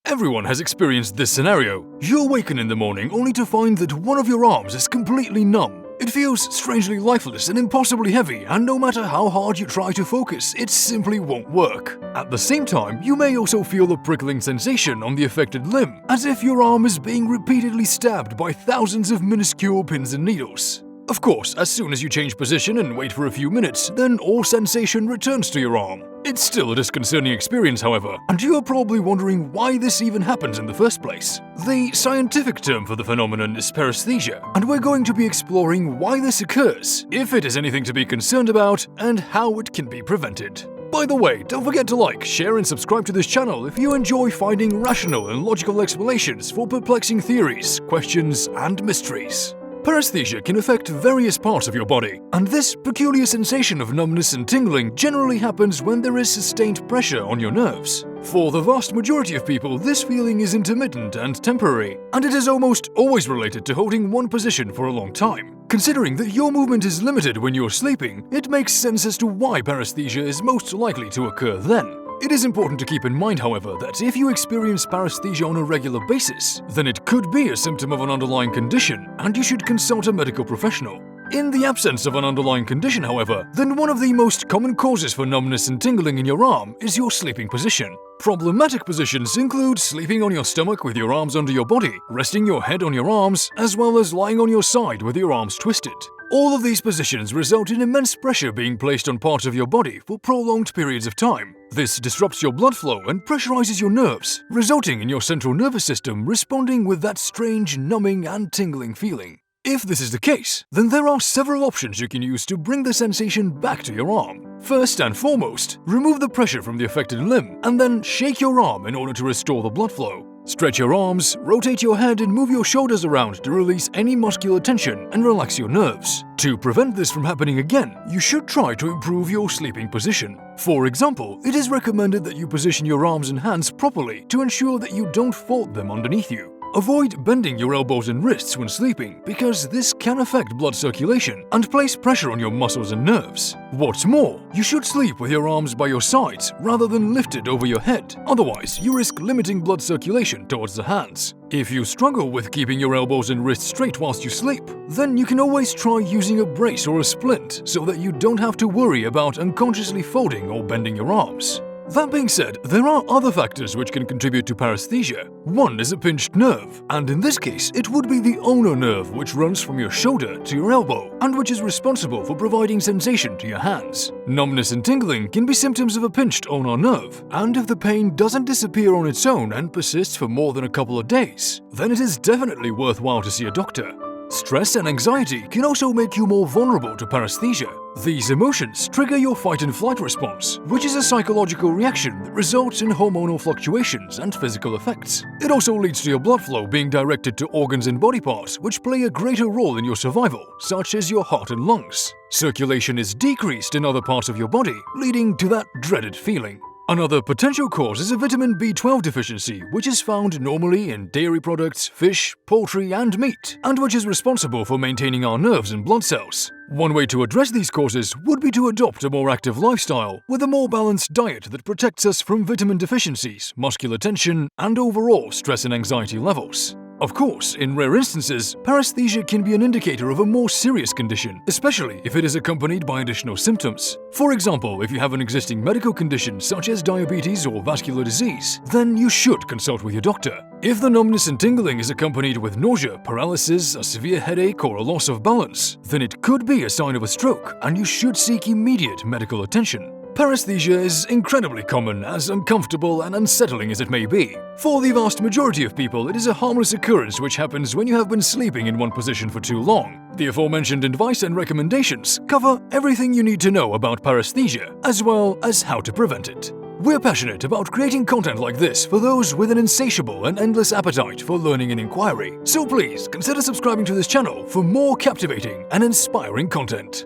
Everyone has experienced this scenario. You awaken in the morning only to find that one of your arms is completely numb. It feels strangely lifeless and impossibly heavy, and no matter how hard you try to focus, it simply won't work. At the same time, you may also feel a prickling sensation on the affected limb, as if your arm is being repeatedly stabbed by thousands of minuscule pins and needles. Of course, as soon as you change position and wait for a few minutes, then all sensation returns to your arm. It's still a disconcerting experience, however, and you are probably wondering why this even happens in the first place. The scientific term for the phenomenon is paraesthesia, and we're going to be exploring why this occurs, if it is anything to be concerned about, and how it can be prevented. By the way, don't forget to like, share and subscribe to this channel if you enjoy finding rational and logical explanations for perplexing theories, questions, and mysteries. Paraesthesia can affect various parts of your body, and this peculiar sensation of numbness and tingling generally happens when there is sustained pressure on your nerves. For the vast majority of people, this feeling is intermittent and temporary, and it is almost always related to holding one position for a long time. Considering that your movement is limited when you're sleeping, it makes sense as to why paraesthesia is most likely to occur then. It is important to keep in mind, however, that if you experience paraesthesia on a regular basis, then it could be a symptom of an underlying condition, and you should consult a medical professional. In the absence of an underlying condition, however, then one of the most common causes for numbness and tingling in your arm is your sleeping position. Problematic positions include sleeping on your stomach with your arms under your body, resting your head on your arms, as well as lying on your side with your arms twisted. All of these positions result in immense pressure being placed on parts of your body for prolonged periods of time. This disrupts your blood flow and pressurizes your nerves, resulting in your central nervous system responding with that strange numbing and tingling feeling. If this is the case, then there are several options you can use to bring the sensation back to your arm. First and foremost, remove the pressure from the affected limb and then shake your arm in order to restore the blood flow. Stretch your arms, rotate your head and move your shoulders around to release any muscular tension and relax your nerves. To prevent this from happening again, you should try to improve your sleeping position. For example, it is recommended that you position your arms and hands properly to ensure that you don't fold them underneath you. Avoid bending your elbows and wrists when sleeping, because this can affect blood circulation and place pressure on your muscles and nerves. What's more, you should sleep with your arms by your sides rather than lifted over your head, otherwise you risk limiting blood circulation towards the hands. If you struggle with keeping your elbows and wrists straight whilst you sleep, then you can always try using a brace or a splint so that you don't have to worry about unconsciously folding or bending your arms. That being said, there are other factors which can contribute to paraesthesia. One is a pinched nerve, and in this case, it would be the ulnar nerve which runs from your shoulder to your elbow, and which is responsible for providing sensation to your hands. Numbness and tingling can be symptoms of a pinched ulnar nerve, and if the pain doesn't disappear on its own and persists for more than a couple of days, then it is definitely worthwhile to see a doctor. Stress and anxiety can also make you more vulnerable to paraesthesia. These emotions trigger your fight and flight response, which is a psychological reaction that results in hormonal fluctuations and physical effects. It also leads to your blood flow being directed to organs and body parts which play a greater role in your survival, such as your heart and lungs. Circulation is decreased in other parts of your body, leading to that dreaded feeling. Another potential cause is a vitamin B12 deficiency, which is found normally in dairy products, fish, poultry, and meat, and which is responsible for maintaining our nerves and blood cells. One way to address these causes would be to adopt a more active lifestyle with a more balanced diet that protects us from vitamin deficiencies, muscular tension, and overall stress and anxiety levels. Of course, in rare instances, paraesthesia can be an indicator of a more serious condition, especially if it is accompanied by additional symptoms. For example, if you have an existing medical condition such as diabetes or vascular disease, then you should consult with your doctor. If the numbness and tingling is accompanied with nausea, paralysis, a severe headache, or a loss of balance, then it could be a sign of a stroke, and you should seek immediate medical attention. Paraesthesia is incredibly common, as uncomfortable and unsettling as it may be. For the vast majority of people, it is a harmless occurrence which happens when you have been sleeping in one position for too long. The aforementioned advice and recommendations cover everything you need to know about paraesthesia, as well as how to prevent it. We're passionate about creating content like this for those with an insatiable and endless appetite for learning and inquiry, so please consider subscribing to this channel for more captivating and inspiring content.